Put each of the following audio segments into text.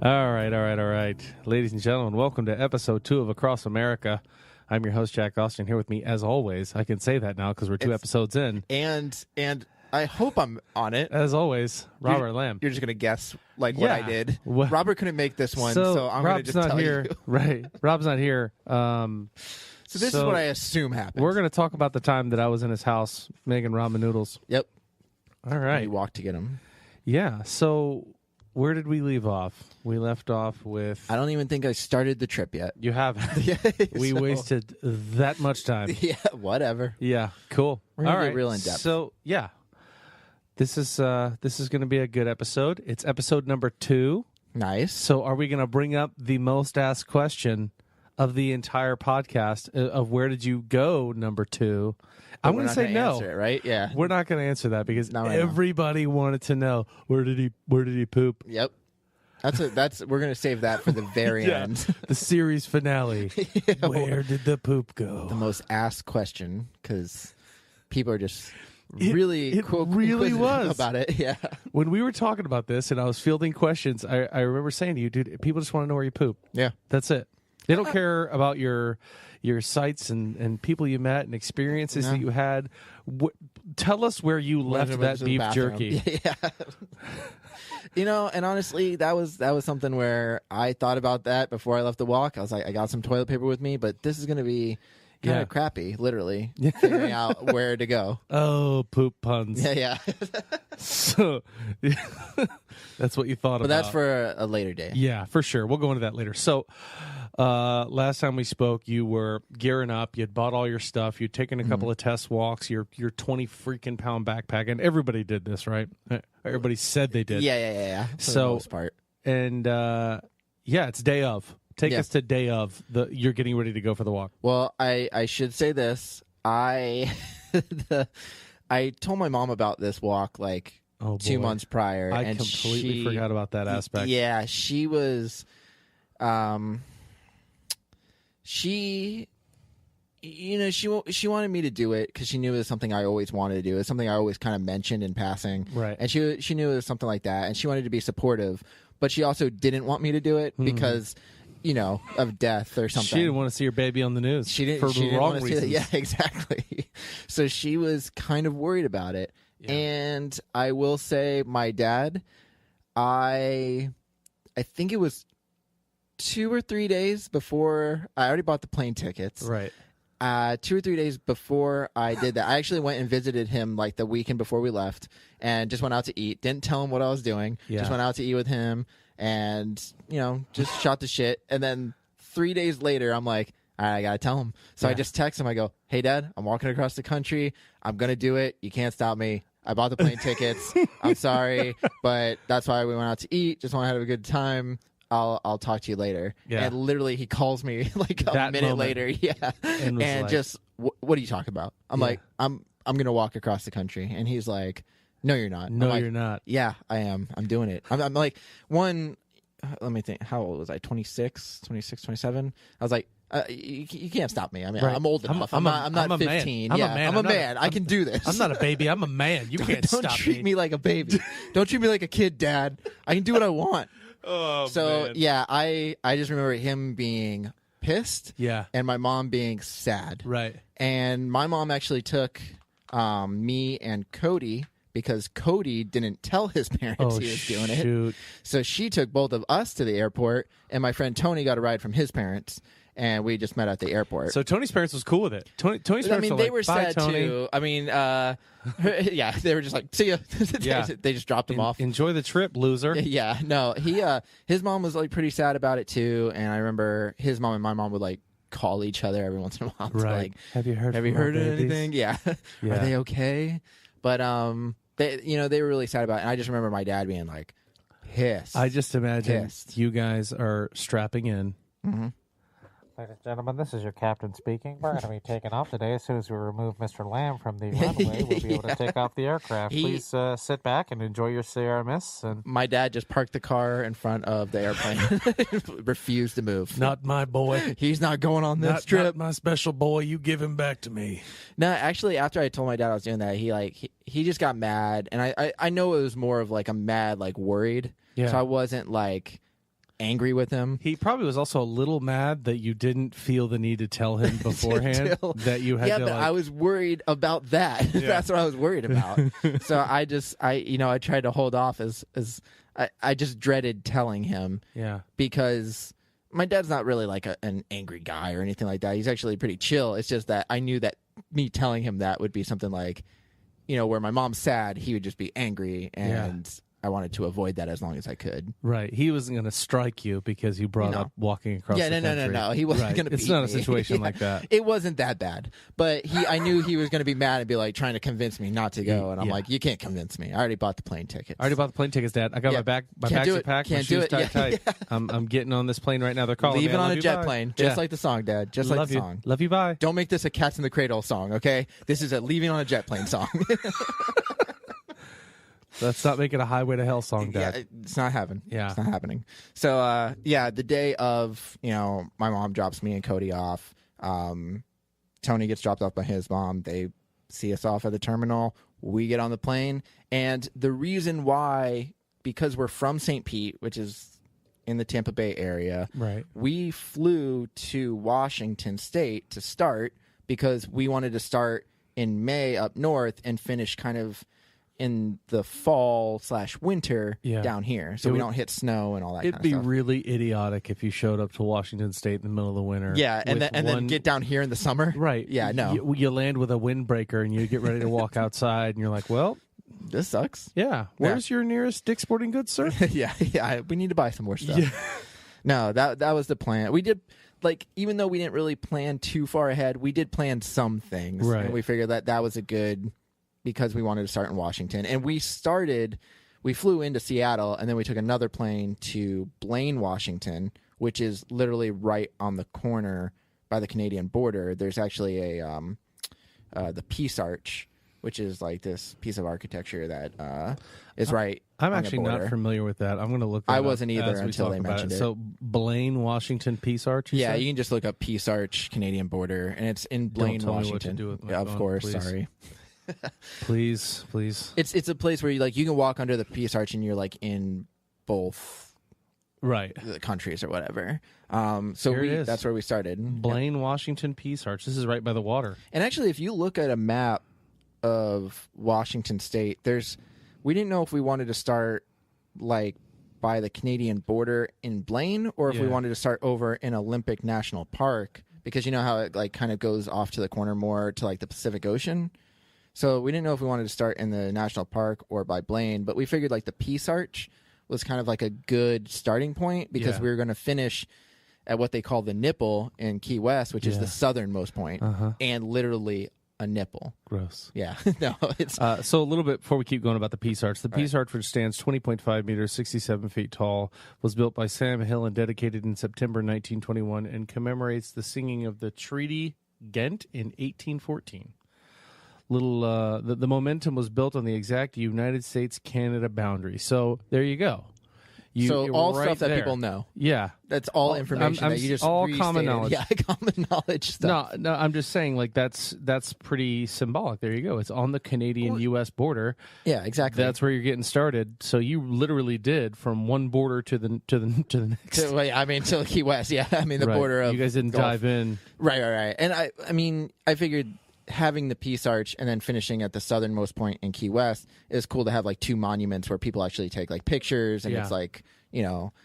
All right. Ladies and gentlemen, welcome to episode 2 of Across America. I'm your host, Jack Austin. Here with me, as always, I can say that now because we're 2 episodes in. And I hope I'm on it. As always, Robert Lamb. You're just going to guess what I did. What? Robert couldn't make this one, so I'm going to just tell here. you. Right. Rob's not here. So this is what I assume happened. We're going to talk about the time that I was in his house making ramen noodles. Yep. All right. You walked to get them. Yeah. So where did we leave off? We left off with... I don't even think I started the trip yet. You haven't. We wasted that much time. Yeah, whatever. Yeah, cool. We're gonna All get right. real in depth. So, yeah. This is going to be a good episode. It's episode number 2. Nice. So are we going to bring up the most asked question of the entire podcast of where did you go, number 2? I'm going to say no. Answer it, right? Yeah. We're not going to answer that because No, everybody wanted to know where did he poop? Yep. We're going to save that for the very end. The series finale. Where did the poop go? The most asked question, because people are just really it really was about it. Yeah. When we were talking about this and I was fielding questions, I remember saying to you, dude, people just want to know where you poop. Yeah. That's it. They don't care about your sites and people you met and experiences that you had. Tell us where you left that beef jerky. Yeah. And honestly, that was something where I thought about that before I left the walk. I was like, I got some toilet paper with me, but this is going to be kind of crappy, literally, figuring out where to go. Oh, poop puns. Yeah. So that's what you thought about. But that's for a later day. Yeah, for sure. We'll go into that later. So last time we spoke, you were gearing up. You had bought all your stuff. You'd taken a couple of test walks. Your 20 freaking pound backpack, and everybody did this, right? Everybody said they did. Yeah. For the most part. And it's day of. Take us to day of. You're getting ready to go for the walk. Well, I should say this. I told my mom about this walk 2 months prior. I and completely forgot about that aspect. Yeah, she was, she wanted me to do it because she knew it was something I always wanted to do. It's something I always kind of mentioned in passing. Right. And she knew it was something like that, and she wanted to be supportive, but she also didn't want me to do it because, of death or something. She didn't want to see her baby on the news. She didn't. For She didn't wrong want to see reasons. that. Yeah, exactly. So she was kind of worried about it. Yeah. And I will say, my dad, I think it was 2 or 3 days before I already bought the plane tickets. Right. 2 or 3 days before I did that, I actually went and visited him the weekend before we left, and just went out to eat. Didn't tell him what I was doing. Yeah. Just went out to eat with him, and just shot the shit. And then 3 days later, I'm like, all right, I gotta tell him. So I just text him. I go, hey, Dad, I'm walking across the country. I'm gonna do it. You can't stop me. I bought the plane tickets. I'm sorry, but that's why we went out to eat. Just want to have a good time. I'll talk to you later. Yeah. And literally, he calls me That a minute moment. later. Yeah. And was like- just, what are you talking about? I'm like, I'm gonna walk across the country. And he's like, no, you're not. No, I'm like, you're not. Yeah, I am. I'm doing it. I'm like, let me think. How old was I? 26, 27? I was like, you can't stop me. I mean, Right. I'm old enough. I'm not a man. 15. I'm a Yeah, man. I'm a man. I can do this. I'm not a baby. I'm a man. You can't Don't stop treat me like a baby. Don't treat me like a kid, Dad. I can do what I want. Oh, So man. yeah, I just remember him being pissed. Yeah. And my mom being sad. Right. And my mom actually took me and Cody, because Cody didn't tell his parents he was doing it. Shoot. So she took both of us to the airport, and my friend Tony got a ride from his parents, and we just met at the airport. So Tony's parents was cool with it. Tony's parents I mean, they like, were "Bye, sad Tony. too. I mean, yeah, they were just like, "See ya." Yeah. They just dropped him off. Enjoy the trip, loser. Yeah, no, his mom was pretty sad about it too, and I remember his mom and my mom would call each other every once in a while. To, Right. Have you heard? have you from our heard of babies? anything? Yeah. Yeah. Are they okay? But they were really sad about it, and I just remember my dad being pissed. I just imagine Pissed. you guys are strapping in. Mm-hmm. Ladies and gentlemen, this is your captain speaking. We're going to be taking off today. As soon as we remove Mr. Lamb from the runway, we'll be able to take off the aircraft. Please sit back and enjoy your CRMS. And My dad just parked the car in front of the airplane, refused to move. Not my boy. He's not going on this Not trip. my special boy. You give him back to me. No, actually, after I told my dad I was doing that, he just got mad, and I know it was more of a mad, worried. Yeah. So I wasn't angry with him. He probably was also a little mad that you didn't feel the need to tell him beforehand that you had yeah, to. but I was worried about that. That's what I was worried about. So I tried to hold off as I just dreaded telling him. Yeah. Because my dad's not really like an angry guy or anything like that. He's actually pretty chill. It's just that I knew that me telling him that would be something like, where my mom's sad, he would just be angry, and I wanted to avoid that as long as I could. Right. He wasn't going to strike you because you brought up walking across the country. No. He wasn't going to beat me. It's not a situation like that. It wasn't that bad. But I knew he was going to be mad and be like trying to convince me not to go. And I'm like, you can't convince me. I already bought the plane tickets. I already bought the plane tickets, Dad. I got my bags are packed. Can't my shoes do it. tight. I'm getting on this plane right now. They're calling me. Leaving on a jet bye. plane. Just like the song, Dad. Just like the song. Love you, bye. Don't make this a Cats in the Cradle song, okay? This is a Leaving on a Jet Plane song. Let's not make it a Highway to Hell song, Dad. Yeah, it's not happening. Yeah. It's not happening. So, the day of, my mom drops me and Cody off. Tony gets dropped off by his mom. They see us off at the terminal. We get on the plane. And the reason why, because we're from St. Pete, which is in the Tampa Bay area, right? We flew to Washington State to start because we wanted to start in May up north and finish kind of in the fall/winter down here, so we don't hit snow and all that kind of stuff. It'd be really idiotic if you showed up to Washington State in the middle of the winter. Yeah, and then get down here in the summer. Right. Yeah, no. You land with a windbreaker and you get ready to walk outside and you're like, well, this sucks. Yeah. Where's your nearest Dick's Sporting Goods, sir? yeah. We need to buy some more stuff. Yeah. No, that was the plan. We did, even though we didn't really plan too far ahead, we did plan some things. Right. And we figured that was a good, because we wanted to start in Washington. And we flew into Seattle, and then we took another plane to Blaine, Washington, which is literally right on the corner by the Canadian border. There's actually the Peace Arch, which is like this piece of architecture that is right. I'm actually not familiar with that. I'm going to look that I up wasn't either until they mentioned it. So Blaine, Washington, Peace Arch? Yeah, you can just look up Peace Arch, Canadian border, and it's in Blaine, Don't tell Washington. Me what to do with my of phone, course, please. sorry. Please. It's a place where you can walk under the Peace Arch and you're in both the countries or whatever. So that's where we started. Blaine, Washington, Peace Arch. This is right by the water. And actually, if you look at a map of Washington State, we didn't know if we wanted to start by the Canadian border in Blaine or if we wanted to start over in Olympic National Park, because you know how it kind of goes off to the corner more to the Pacific Ocean. So we didn't know if we wanted to start in the national park or by Blaine, but we figured the Peace Arch was kind of a good starting point because we were going to finish at what they call the nipple in Key West, which is the southernmost point, and literally a nipple. Gross. Yeah. No, it's so a little bit before we keep going about the Peace Arch. The Peace Arch, which stands 20.5 meters, 67 feet tall, was built by Sam Hill and dedicated in September 1921 and commemorates the singing of the Treaty Ghent in 1814. The momentum was built on the exact United States-Canada boundary. So there you go. All right stuff that there. people know. Yeah. That's all information that you just all restated. common knowledge. Yeah, common knowledge stuff. No, I'm just saying that's pretty symbolic. There you go. It's on the Canadian-U.S. border. Yeah, exactly. That's where you're getting started. So you literally did from one border to the next. Till Key West. Yeah, the border of you guys didn't dive in. Right. And I figured having the Peace Arch and then finishing at the southernmost point in Key West is cool to have two monuments where people actually take pictures, and it's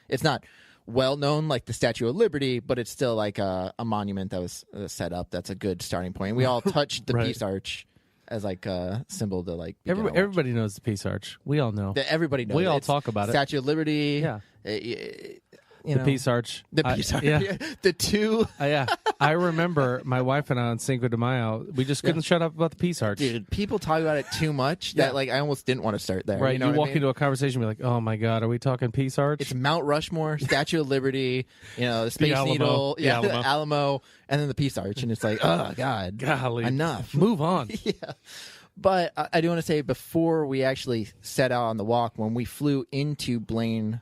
it's not well known like the Statue of Liberty, but it's still a monument that was set up. That's a good starting point. We all touched the Peace Arch as a symbol to everybody knows the Peace Arch. We all know. Everybody knows. We all talk about it. Statue of Liberty. Yeah. The Peace Arch. The Peace Arch. Yeah. The two. Yeah. I remember my wife and I on Cinco de Mayo, we just couldn't shut up about the Peace Arch. Dude, people talk about it too much that I almost didn't want to start there. Right. You walk into a conversation and be like, oh my God, are we talking Peace Arch? It's Mount Rushmore, Statue of Liberty, the Space Alamo. Needle, The Alamo. Alamo, and then the Peace Arch. And it's oh God. Golly. Enough. Move on. Yeah. But I do want to say, before we actually set out on the walk, when we flew into Blaine,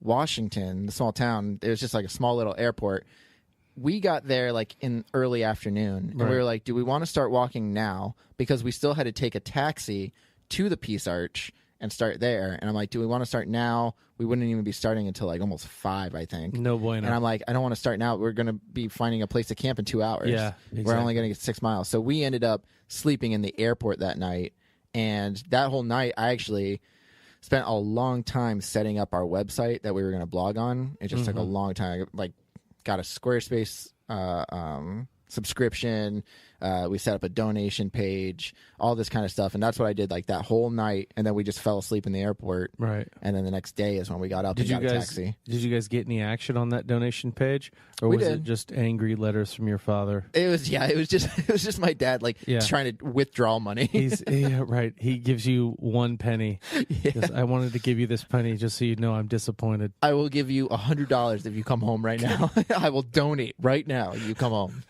Washington, the small town, it was just a small little airport. We got there in early afternoon, and we were like, do we want to start walking now? Because we still had to take a taxi to the Peace Arch, and start there. And I'm like, do we want to start now? We wouldn't even be starting until like almost 5, I think. No bueno. And I'm like, I don't want to start now. We're going to be finding a place to camp in 2 hours. Yeah, We're exactly. only going to get 6 miles. So we ended up sleeping in the airport that night. And that whole night, I actually spent a long time setting up our website that we were going to blog on. It just took a long time. I, like, got a Squarespace subscription. We set up a donation page, all this kind of stuff. And that's what I did like that whole night. And then we just fell asleep in the airport. Right. And then the next day is when we got up and got a taxi. Did you guys get any action on that donation page? Or We was did. it just angry letters from your father? It was just my dad like trying to withdraw money. Right. He gives you 1 penny. Just, I wanted to give you this penny just so you know I'm disappointed. I will give you $100 if you come home right now. I will donate right now. You come home.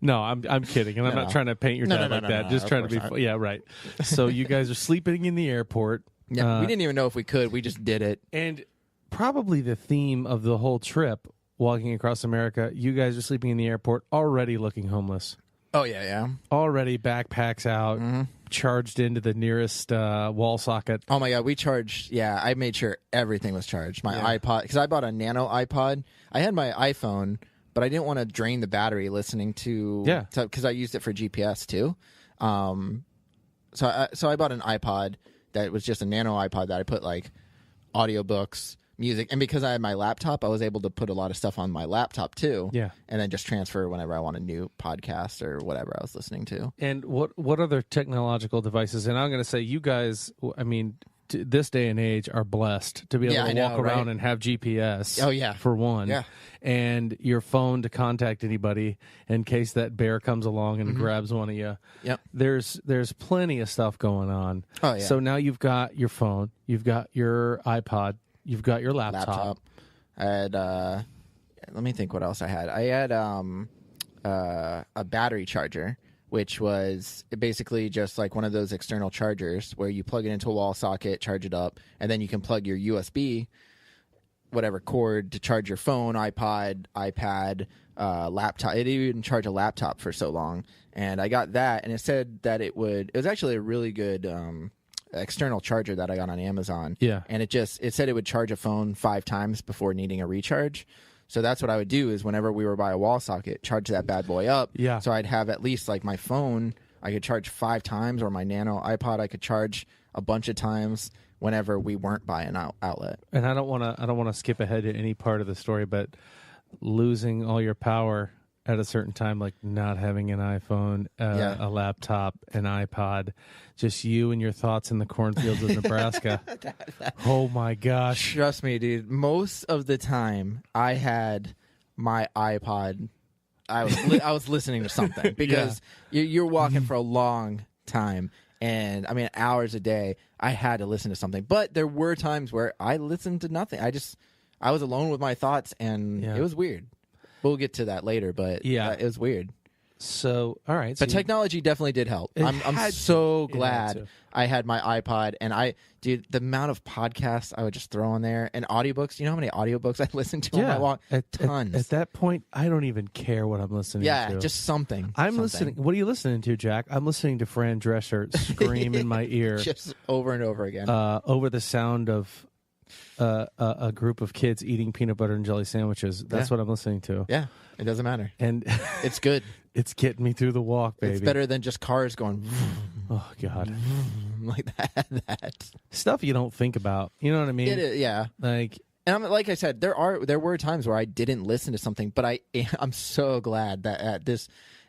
No, I'm kidding, and I'm not trying to paint your dad like that. Just trying to be, yeah, right. So you guys are sleeping in the airport. Yeah, we didn't even know if we could. We just did it. And probably the theme of the whole trip, walking across America, you guys are sleeping in the airport, already looking homeless, Oh yeah. already backpacks out, charged into the nearest wall socket. Oh my god, we charged. Yeah, I made sure everything was charged. My iPod, because I bought a Nano iPod. I had my iPhone, but I didn't want to drain the battery listening to. Because I used it for GPS too. So I bought an iPod that was just a Nano iPod that I put like audiobooks, music, and because I had my laptop, I was able to put a lot of stuff on my laptop too. Yeah. And then just transfer whenever I want a new podcast or whatever I was listening to. And what other technological devices? And I'm going to say, you guys, I mean, this day and age are blessed to be able to walk around and have GPS. Oh yeah, for one. Yeah. And your phone to contact anybody in case that bear comes along and grabs one of you. Yep. There's plenty of stuff going on. Oh yeah. So now you've got your phone, you've got your iPod, you've got your laptop. I had let me think what else I had. I had a battery charger, which was basically just like one of those external chargers where you plug it into a wall socket, charge it up, and then you can plug your USB whatever cord to charge your phone, iPod, iPad, laptop. It didn't even charge a laptop for so long. And I got that, and it said that it was actually a really good external charger that I got on Amazon. Yeah. And it said it would charge a phone 5 times before needing a recharge. So that's what I would do is whenever we were by a wall socket, charge that bad boy up. Yeah. So I'd have at least like my phone, I could charge 5 times, or my Nano iPod, I could charge a bunch of times whenever we weren't by an outlet. And I don't want to skip ahead to any part of the story, but losing all your power at a certain time, like not having an iPhone, a laptop, an iPod, just you and your thoughts in the cornfields of Nebraska. Oh my gosh. Trust me, dude. Most of the time I had my iPod, I was listening to something because you're walking for a long time. And I mean, hours a day, I had to listen to something. But there were times where I listened to nothing. I was alone with my thoughts, and it was weird. We'll get to that later, but it was weird. So, all right. But technology definitely did help. I'm so glad I had my iPod, and dude, the amount of podcasts I would just throw on there and audiobooks. You know how many audiobooks I listened to on my walk? Tons. At that point, I don't even care what I'm listening to. Yeah, just something. Listening. What are you listening to, Jack? I'm listening to Fran Drescher scream in my ear. Just over and over again. Over the sound of a group of kids eating peanut butter and jelly sandwiches. That's what I'm listening to. Yeah, it doesn't matter. And it's good. It's getting me through the walk, baby. It's better than just cars going oh God, like that. Stuff you don't think about. You know what I mean? Yeah. Like, and like I said, there were times where I didn't listen to something, but I'm so glad that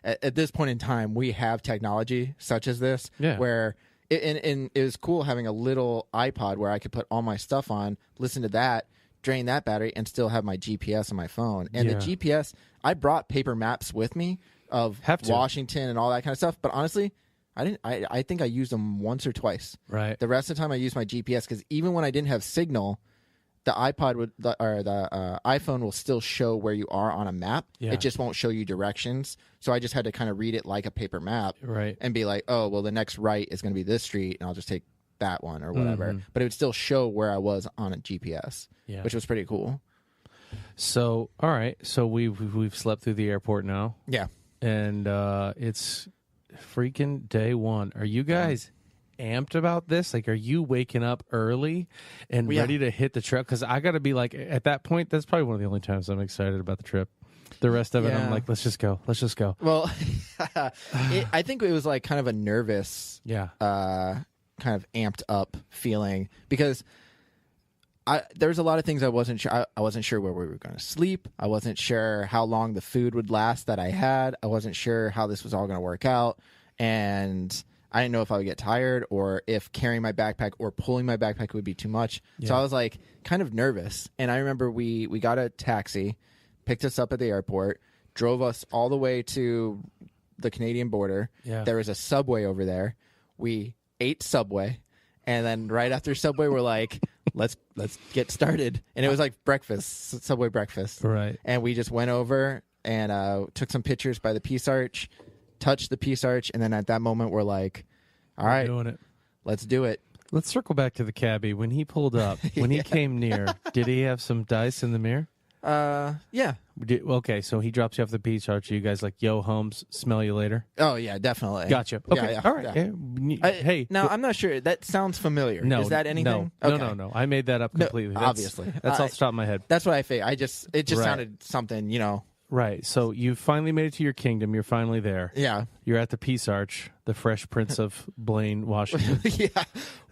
at this point in time we have technology such as this, where and it was cool having a little iPod where I could put all my stuff on, listen to that, drain that battery, and still have my GPS on my phone. And the GPS, I brought paper maps with me of Washington and all that kind of stuff. But honestly, I didn't. I think I used them once or twice. Right. The rest of the time I used my GPS because even when I didn't have signal, the iPhone will still show where you are on a map. Yeah. It just won't show you directions. So I just had to kind of read it like a paper map, right, and be like, oh, well, the next right is going to be this street, and I'll just take that one or whatever. But it would still show where I was on a GPS, which was pretty cool. So, all right, so we've slept through the airport now. Yeah. And it's freaking day one. Are you guys amped about this? Like, are you waking up early and ready to hit the trip? Because I got to be like, at that point, that's probably one of the only times I'm excited about the trip. The rest of it, I'm like, let's just go. Let's just go. Well, I think it was like kind of a nervous, kind of amped up feeling because there was a lot of things I wasn't sure. I wasn't sure where we were going to sleep. I wasn't sure how long the food would last that I had. I wasn't sure how this was all going to work out. And I didn't know if I would get tired or if carrying my backpack or pulling my backpack would be too much. Yeah. So I was like kind of nervous. And I remember we got a taxi, picked us up at the airport, drove us all the way to the Canadian border. Yeah. There was a Subway over there. We ate Subway. And then right after Subway, we're like, let's get started. And it was like breakfast, Subway breakfast. Right. And we just went over and took some pictures by the Peace Arch, touched the Peace Arch. And then at that moment, we're like, all right, doing it. Let's do it. Let's circle back to the cabbie. When he pulled up, when he came near, did he have some dice in the mirror? Yeah. Okay, so he drops you off the Peace Arch. You guys like, yo, Holmes, smell you later? Oh, yeah, definitely. Gotcha. Okay, all right. Yeah. Hey. Now, I'm not sure. That sounds familiar. No. Is that anything? No, okay. No. I made that up completely. Obviously. That's off the top of my head. That's what I figured. It just sounded something, Right. So you finally made it to your kingdom. You're finally there. Yeah. You're at the Peace Arch, the Fresh Prince of Blaine, Washington. Yeah.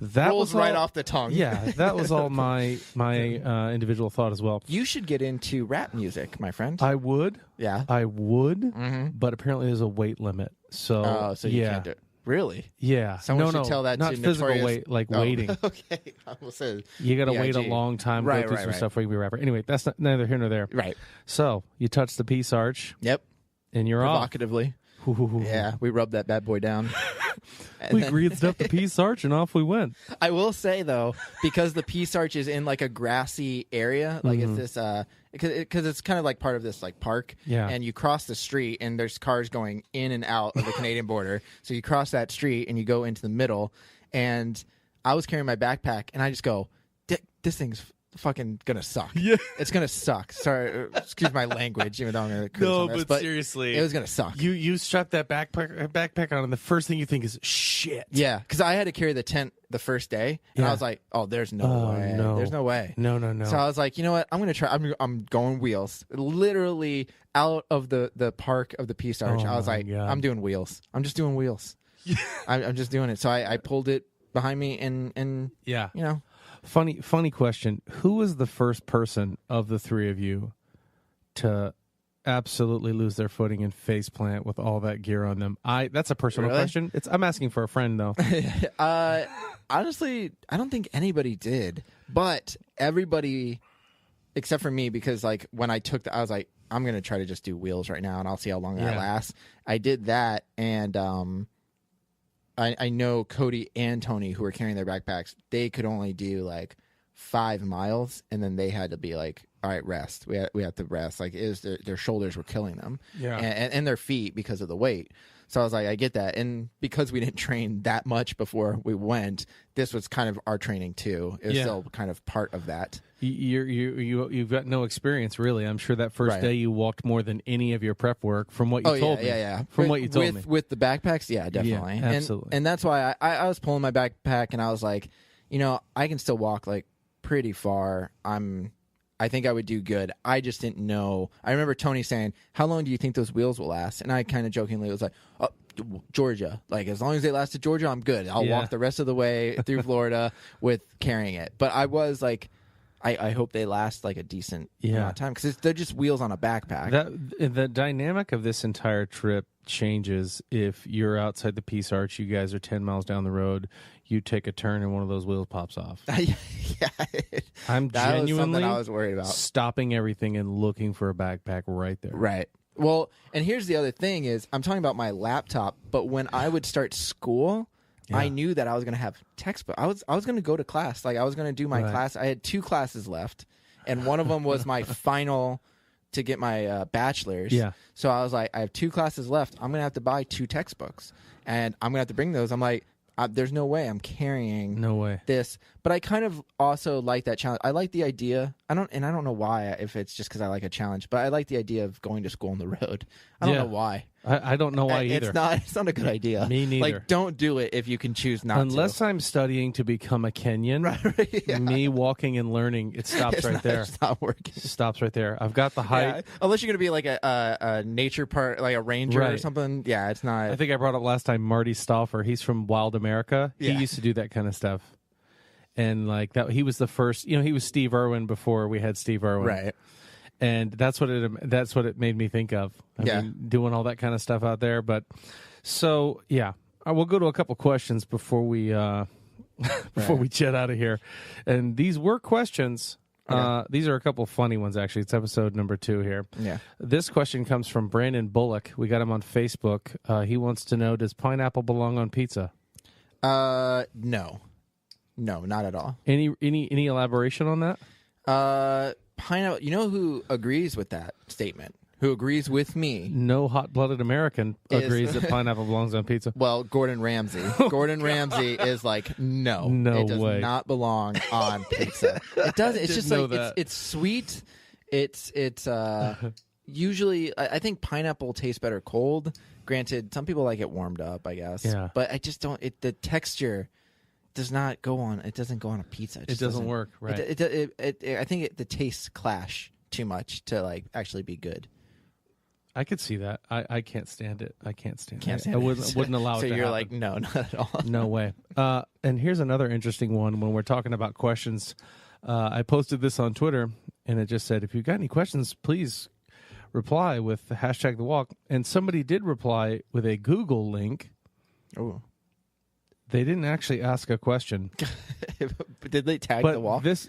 That rolls right off the tongue. Yeah. That was all my individual thought as well. You should get into rap music, my friend. I would. Yeah. I would. But apparently there's a weight limit. So, so you can't do it. Really? Yeah. Someone should tell that not to physical Notorious... weight, like waiting. Okay. I almost said you got to wait a long time, go through some stuff where you be a rapper. Anyway, that's neither here nor there. Right. So you touch the Peace Arch. Yep. And you're provocatively. Off. Yeah, we rubbed that bad boy down. We greased up the Peace Arch and off we went. I will say though, because the Peace Arch is in like a grassy area, like it's this because it's kind of like part of this like park. Yeah. And you cross the street and there's cars going in and out of the Canadian border. So you cross that street and you go into the middle. And I was carrying my backpack and I just go, this thing's fucking gonna suck. Yeah. It's gonna suck. Sorry, excuse my language, even though I'm gonna curse on this, but seriously, it was gonna suck. You strap that backpack on, and the first thing you think is shit. Yeah, because I had to carry the tent the first day, and I was like, "Oh, there's no way. No. There's no way. No." So I was like, you know what? I'm gonna try. I'm going wheels. Literally out of the park of the Peace Arch. I was like, God. I'm doing wheels. I'm just doing wheels. I'm just doing it. So I pulled it behind me, and yeah, Funny question. Who was the first person of the three of you to absolutely lose their footing and face plant with all that gear on them? That's a personal question. I'm asking for a friend though. Honestly, I don't think anybody did, but everybody except for me, because like when I took I was like, I'm gonna try to just do wheels right now and I'll see how long that lasts. I did that, and I know Cody and Tony, who were carrying their backpacks, they could only do like 5 miles, and then they had to be like, all right, rest. We have to rest. Like, it was their shoulders were killing them, and their feet because of the weight. So I was like, I get that, and because we didn't train that much before we went, this was kind of our training too. It was still kind of part of that. You've got no experience really. I'm sure that first day you walked more than any of your prep work, from what you told me. From what you told me with the backpacks, definitely, absolutely. And that's why I was pulling my backpack, and I was like, I can still walk like pretty far. I think I would do good. I just didn't know. I remember Tony saying, "How long do you think those wheels will last?" And I kind of jokingly was like, "Oh, Georgia. Like, as long as they last to Georgia, I'm good. I'll walk the rest of the way through Florida with carrying it." But I was like, I hope they last like a decent amount of time, because they're just wheels on a backpack. The dynamic of this entire trip changes if you're outside the Peace Arch. You guys are 10 miles down the road. You take a turn and one of those wheels pops off. I'm genuinely I was worried about. Stopping everything and looking for a backpack right there. Right. Well, and here's the other thing is, I'm talking about my laptop, but when I would start school, I knew that I was going to have textbook. I was going to go to class. Like, I was going to do my class. I had 2 classes left, and one of them was my final to get my bachelor's. Yeah. So I was like, I have 2 classes left. I'm going to have to buy 2 textbooks, and I'm going to have to bring those. I'm like, there's no way I'm carrying this. But I kind of also like that challenge. I like the idea I don't know why, if it's just because I like a challenge, but I like the idea of going to school on the road. I don't know why. I don't know why either. It's not a good idea. Me neither. Like, don't do it if you can choose not Unless to. I'm studying to become a Kenyan, Right, yeah. me walking and learning, it stops right there. It's not working. It stops right there. I've got the height. Yeah, unless you're going to be like a nature part, like a ranger or Right. something. Yeah, it's not. I think I brought up last time Marty Stauffer. He's from Wild America. Yeah. He used to do that kind of stuff. And like that, he was the first. He was Steve Irwin before we had Steve Irwin. Right. And that's what it made me think of. I mean, doing all that kind of stuff out there. But so yeah, I will go to a couple questions before we we jet out of here. And these were questions. Okay. These are a couple funny ones actually. It's episode number 2 here. Yeah. This question comes from Brandon Bullock. We got him on Facebook. He wants to know: does pineapple belong on pizza? No, not at all. Any elaboration on that? Pineapple. You know who agrees with that statement? Who agrees with me? No hot-blooded American agrees that pineapple belongs on pizza. Well, Gordon Ramsay. Gordon Ramsay is like, no, No it does way. not belong on pizza. It does. It's just know like that. it's sweet. It's usually I think pineapple tastes better cold. Granted, some people like it warmed up, I guess. Yeah. But I just don't. The texture does not go on. It doesn't go on a pizza. It doesn't work, right? I think the tastes clash too much to like actually be good. I could see that. I can't stand it. I can't stand Can't it. stand I it. wouldn't allow it So to you're happen. like, no, not at all. No way. And here's another interesting one when we're talking about questions. I posted this on Twitter, and it just said, if you've got any questions, please reply with the hashtag The Walk. And somebody did reply with a Google link. Oh. They didn't actually ask a question. Did they tag But the walk? this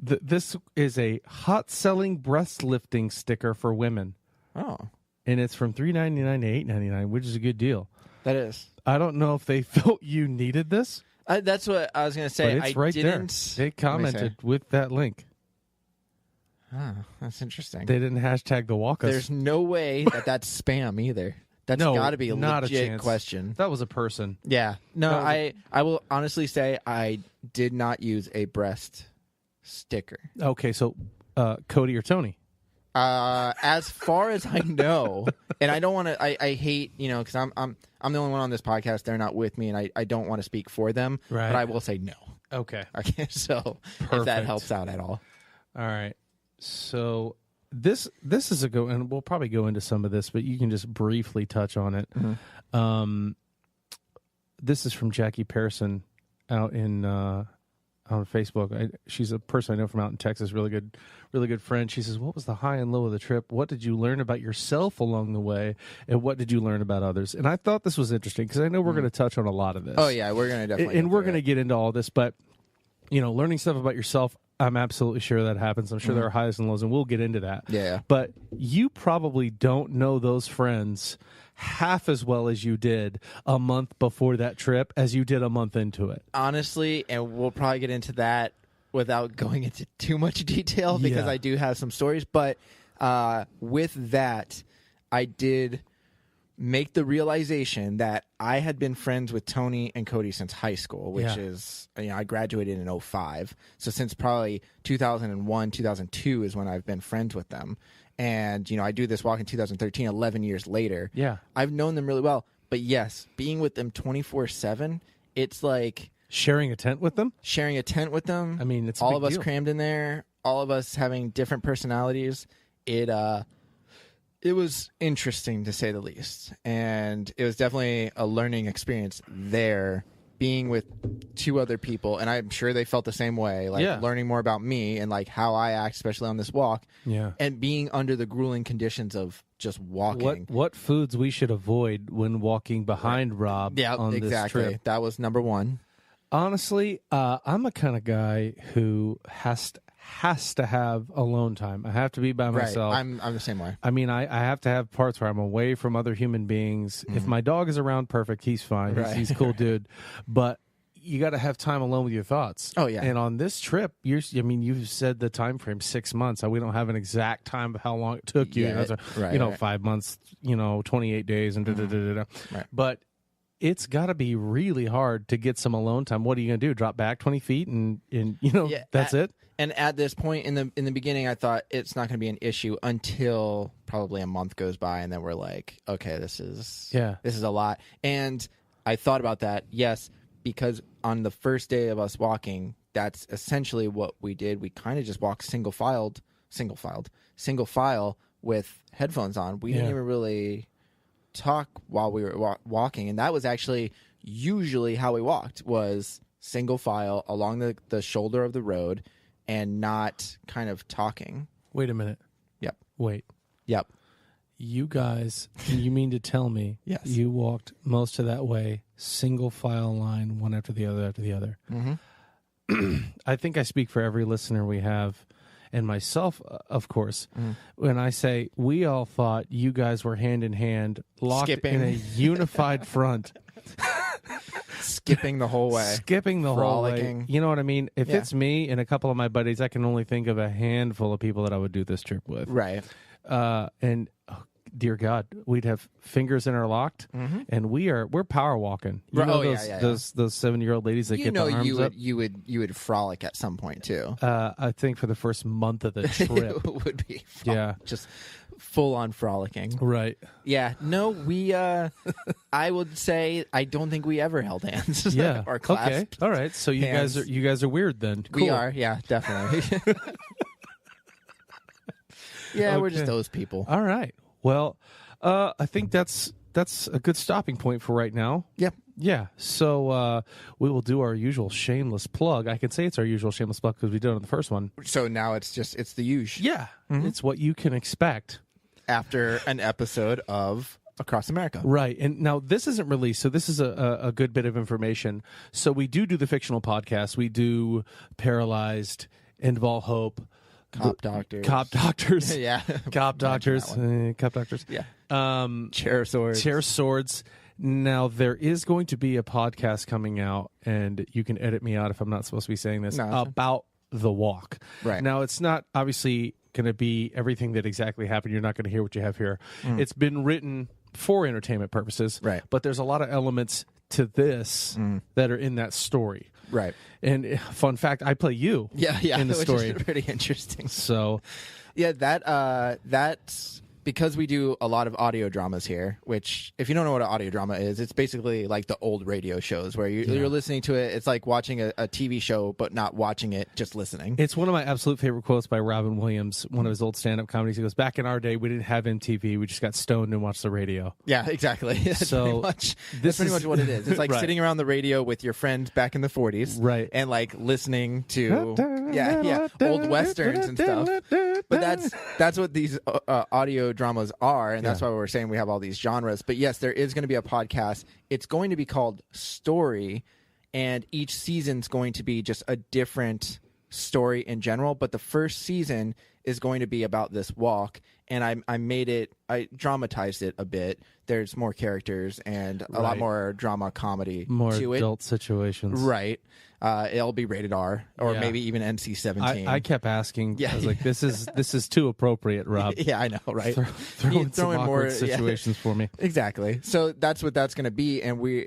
this is a hot-selling breast lifting sticker for women. Oh, And it's from $3.99 to $8.99, which is a good deal. that is. I don't know if they felt you needed this, That's what I was going to say. but it's I right didn't. there. They commented with that link. Oh, that's interesting. They didn't hashtag the walk us. There's no way that's spam either. That's No, got to be a not a legit chance. question. That was a person. Yeah. No, That was I will honestly say I did not use a breast sticker. Okay, so Cody or Tony? As far as I know, and I don't want to. I hate because I'm the only one on this podcast. They're not with me, and I don't want to speak for them. Right. But I will say no. Okay. Okay. So if Perfect. that helps out at all. All right. So this is a go, and we'll probably go into some of this, but you can just briefly touch on it. Mm-hmm. This is from Jackie Pearson out in on Facebook. She's a person I know from out in Texas. Really good friend. She says, "What was the high and low of the trip? What did you learn about yourself along the way, and what did you learn about others?" And I thought this was interesting because I know we're going to touch on a lot of this. Oh yeah, we're gonna definitely. and we're going to get into all this, but learning stuff about yourself, I'm absolutely sure that happens. I'm sure there are highs and lows, and we'll get into that. Yeah. But you probably don't know those friends half as well as you did a month before that trip as you did a month into it. Honestly, and we'll probably get into that without going into too much detail because Yeah. I do have some stories. But with that, I did make the realization that I had been friends with Tony and Cody since high school, which Yeah. is, I graduated in 2005. So since probably 2001, 2002 is when I've been friends with them. And, I do this walk in 2013, 11 years later. Yeah. I've known them really well. But yes, being with them 24/7, it's like Sharing a tent with them? sharing a tent with them. I mean, it's a all big of us deal. crammed in there, all of us having different personalities. It was interesting to say the least. And it was definitely a learning experience there, being with two other people, and I'm sure they felt the same way, like Yeah. learning more about me and like how I act, especially on this walk, Yeah. and being under the grueling conditions of just walking. What foods we should avoid when walking behind Rob Yeah, on exactly. this trip? That was number one. Honestly, I'm a kind of guy who has to have alone time. I have to be by myself. Right. I'm the same way. I mean, I have to have parts where I'm away from other human beings. If my dog is around, perfect. He's fine. Right. He's a cool dude. But you got to have time alone with your thoughts. Oh, yeah. And on this trip, you've said the time frame 6 months. We don't have an exact time of how long it took you. Yeah, That's right, right. 5 months. 28 days and da da da da. Right. But it's got to be really hard to get some alone time. What are you going to do? Drop back 20 feet and that's it? And at this point in the beginning, I thought it's not going to be an issue until probably a month goes by, and then we're like, okay, this is a lot. And I thought about that, yes, because on the first day of us walking, that's essentially what we did. We kind of just walked single file with headphones on. We didn't even really talk while we were walking, and that was actually usually how we walked, was single file along the shoulder of the road and not kind of talking. Wait a minute. Yep. Wait. Yep. You guys, you mean to tell me yes. you walked most of that way, single file line, one after the other after the other? Mm-hmm. I think I speak for every listener we have, and myself, of course, when I say we all thought you guys were hand in hand, locked in a unified front. Skipping the whole way. Skipping the Frolicking. whole way. You know what I mean? If it's me and a couple of my buddies, I can only think of a handful of people that I would do this trip with. Right. And dear God, we'd have fingers interlocked, and we're power walking. You know those 7-year-old ladies that get the arms up? You would frolic at some point too. I think for the first month of the trip. It would be just full on frolicking. Right. Yeah. No, we I would say I don't think we ever held hands. Yeah. Or clasped. Okay. All right. So you guys are weird then. Cool. We are, yeah, definitely. Yeah, we're just those people. All right. Well, I think that's a good stopping point for right now. Yep. Yeah. So we will do our usual shameless plug. I can say it's our usual shameless plug because we did it on the first one. So now it's the usual. Yeah. It's what you can expect after an episode of Across America. Right. And now this isn't released, so this is a good bit of information. So we do the fictional podcast. We do Paralyzed, End of All Hope, Cop Doctors. Yeah. Cop Doctors. Cop Doctors. Yeah. Chair Swords. Now, there is going to be a podcast coming out, and you can edit me out if I'm not supposed to be saying this, about the walk. Right. Now, it's not obviously going to be everything that exactly happened. You're not going to hear what you have here. It's been written for entertainment purposes, right? But there's a lot of elements to this that are in that story. Right. And fun fact, I play you in the story. Which is pretty interesting. So, yeah, that's because we do a lot of audio dramas here, which if you don't know what an audio drama is, it's basically like the old radio shows where you're listening to it. It's like watching a TV show, but not watching it, just listening. It's one of my absolute favorite quotes by Robin Williams, one of his old stand-up comedies. He goes, back in our day, we didn't have MTV. We just got stoned and watched the radio. Yeah, exactly. That's pretty much what it is. It's like sitting around the radio with your friends back in the 40s. Right. And like listening to old Westerns and stuff. But that's what these audio dramas are, and that's why we're saying we have all these genres. But yes, there is going to be a podcast. It's going to be called Story, and each season's going to be just a different story in general. But the first season is going to be about this walk, and I dramatized it a bit. There's more characters and a lot more drama comedy more to it. Adult situations. Right. It'll be rated R or maybe even NC-17. I kept asking. I was like, this is too appropriate, Rob. Yeah, I know, right? Throw in some awkward situations for me. Exactly. So that's what that's going to be, and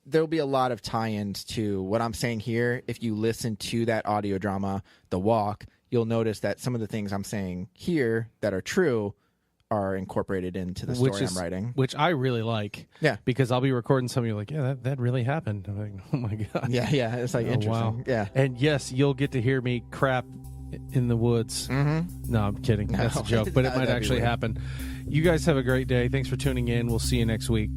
there'll be a lot of tie-ins to what I'm saying here. If you listen to that audio drama, The Walk, you'll notice that some of the things I'm saying here that are true are incorporated into the story I'm writing. Which I really like. Yeah. Because I'll be recording something, you're like, yeah, that really happened. I'm like, oh my God. Yeah. It's like interesting. Wow. Yeah. And yes, you'll get to hear me crap in the woods. Mm-hmm. No, I'm kidding. No. That's a joke, but it might actually happen. You guys have a great day. Thanks for tuning in. We'll see you next week.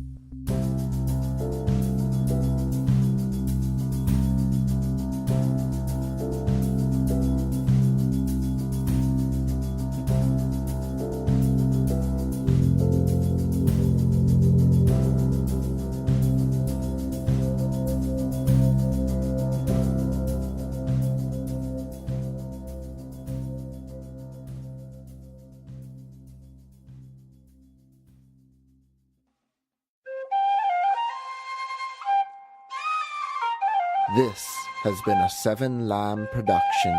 This has been a Seven Lamb production.